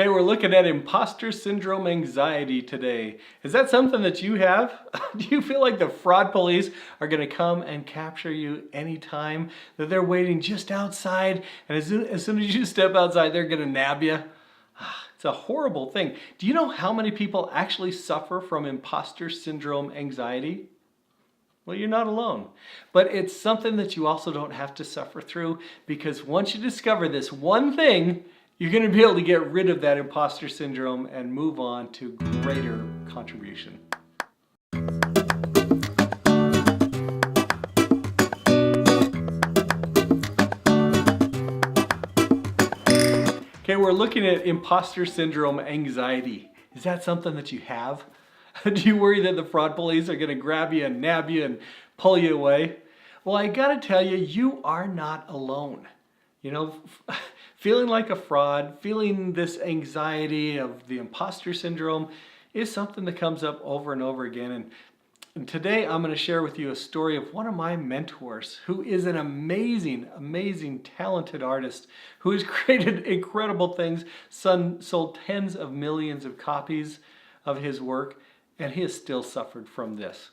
Okay, we're looking at imposter syndrome anxiety today. Is that something that you have? Do you feel like the fraud police are going to come and capture you anytime? That they're waiting just outside, and as soon as you step outside, they're going to nab you? It's a horrible thing. Do you know how many people actually suffer from imposter syndrome anxiety? Well, you're not alone. But it's something that you also don't have to suffer through, because once you discover this one thing, you're going to be able to get rid of that imposter syndrome and move on to greater contribution. Okay, we're looking at imposter syndrome anxiety. Is that something that you have? Do you worry that the fraud police are going to grab you and nab you and pull you away? Well, I got to tell you, you are not alone. You know, feeling like a fraud, feeling this anxiety of the imposter syndrome is something that comes up over and over again. And today I'm going to share with you a story of one of my mentors who is an amazing, amazing, talented artist who has created incredible things, sold tens of millions of copies of his work, and he has still suffered from this.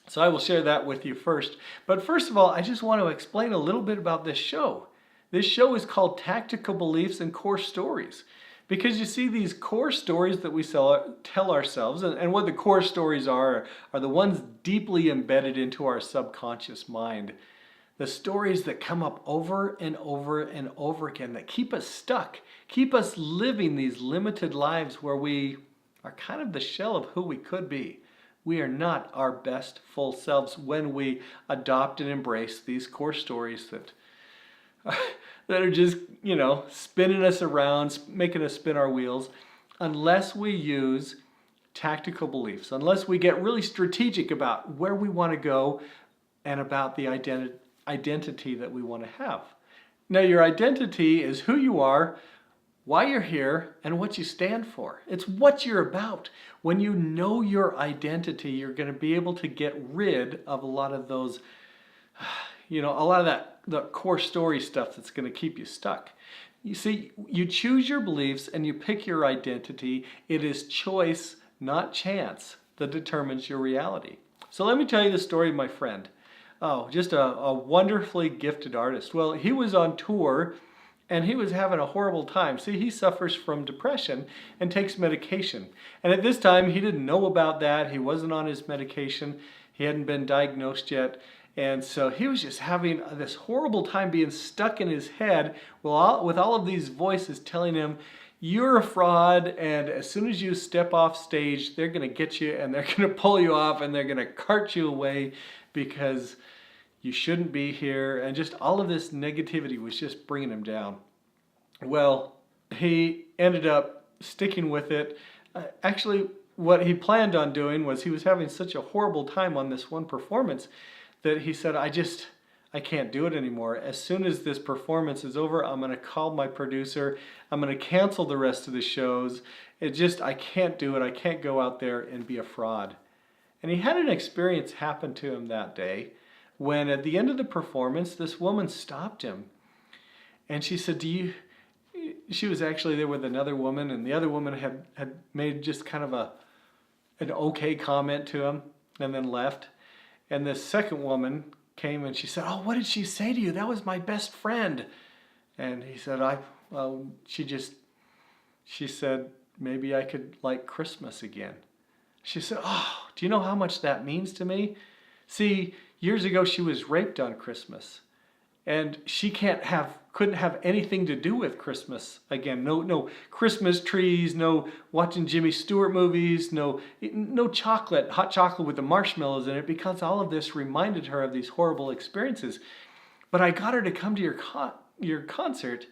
So I will share that with you first. But first of all, I just want to explain a little bit about this show. This show is called Tactical Beliefs and Core Stories, because you see, these core stories that we tell ourselves, and what the core stories are the ones deeply embedded into our subconscious mind. The stories that come up over and over and over again that keep us stuck, keep us living these limited lives where we are kind of the shell of who we could be. We are not our best full selves when we adopt and embrace these core stories that are just, spinning us around, making us spin our wheels, unless we use tactical beliefs, unless we get really strategic about where we want to go and about the identity that we want to have. Now, your identity is who you are, why you're here, and what you stand for. It's what you're about. When you know your identity, you're going to be able to get rid of a lot of those, the core story stuff that's going to keep you stuck. You see, you choose your beliefs and you pick your identity. It is choice, not chance, that determines your reality. So let me tell you the story of my friend. Oh, just a wonderfully gifted artist. Well, he was on tour and he was having a horrible time. See, he suffers from depression and takes medication. And at this time, he didn't know about that. He wasn't on his medication. He hadn't been diagnosed yet. And so he was just having this horrible time being stuck in his head with all of these voices telling him, you're a fraud, and as soon as you step off stage, they're going to get you and they're going to pull you off and they're going to cart you away because you shouldn't be here. And just all of this negativity was just bringing him down. Well, he ended up sticking with it. Actually, what he planned on doing was, he was having such a horrible time on this one performance that he said, I can't do it anymore. As soon as this performance is over, I'm going to call my producer. I'm going to cancel the rest of the shows. I can't do it. I can't go out there and be a fraud. And he had an experience happen to him that day when at the end of the performance, this woman stopped him. And she said, she was actually there with another woman, and the other woman had made just kind of an okay comment to him and then left. And this second woman came and she said, oh, what did she say to you? That was my best friend. And he said, she said, maybe I could like Christmas again. She said, oh, do you know how much that means to me? See, years ago she was raped on Christmas. And she couldn't have anything to do with Christmas again. No Christmas trees, no watching Jimmy Stewart movies, no chocolate, hot chocolate with the marshmallows in it, because all of this reminded her of these horrible experiences. But I got her to come to your concert,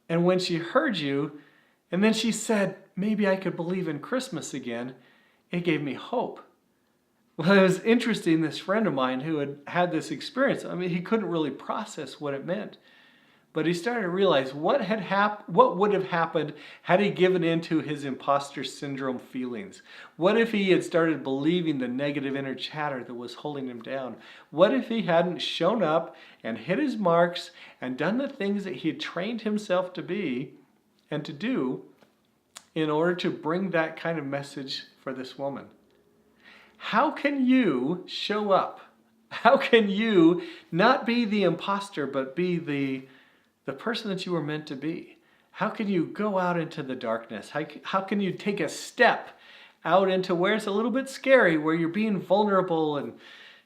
and when she heard you, and then she said, maybe I could believe in Christmas again, it gave me hope. Well, it was interesting, this friend of mine who had had this experience, he couldn't really process what it meant. But he started to realize what would have happened had he given in to his imposter syndrome feelings. What if he had started believing the negative inner chatter that was holding him down? What if he hadn't shown up and hit his marks and done the things that he had trained himself to be and to do? in order to bring that kind of message for this woman? How can you show up? How can you not be the imposter, but be the person that you were meant to be? How can you go out into the darkness? How can you take a step out into where it's a little bit scary, where you're being vulnerable and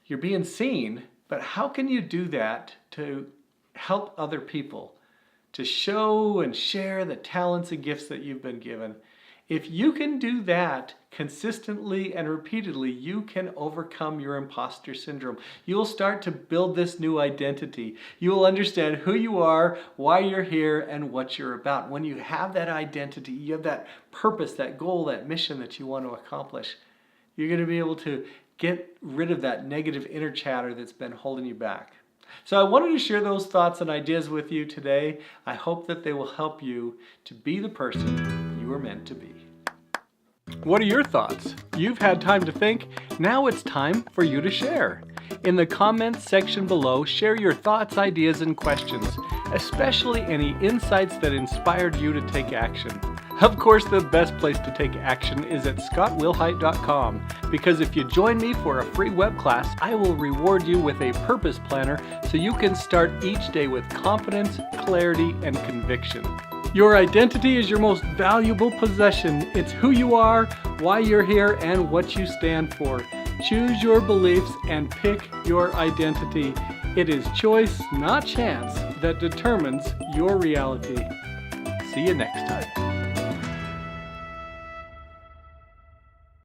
you're being seen, but how can you do that to help other people, to show and share the talents and gifts that you've been given? If you can do that consistently and repeatedly, you can overcome your imposter syndrome. You'll start to build this new identity. You will understand who you are, why you're here, and what you're about. When you have that identity, you have that purpose, that goal, that mission that you want to accomplish, you're going to be able to get rid of that negative inner chatter that's been holding you back. So I wanted to share those thoughts and ideas with you today. I hope that they will help you to be the person you were meant to be. What are your thoughts? You've had time to think. Now it's time for you to share. In the comments section below, share your thoughts, ideas, and questions, especially any insights that inspired you to take action. Of course, the best place to take action is at scottwilhite.com, because if you join me for a free web class, I will reward you with a purpose planner so you can start each day with confidence, clarity, and conviction. Your identity is your most valuable possession. It's who you are, why you're here, and what you stand for. Choose your beliefs and pick your identity. It is choice, not chance, that determines your reality. See you next time.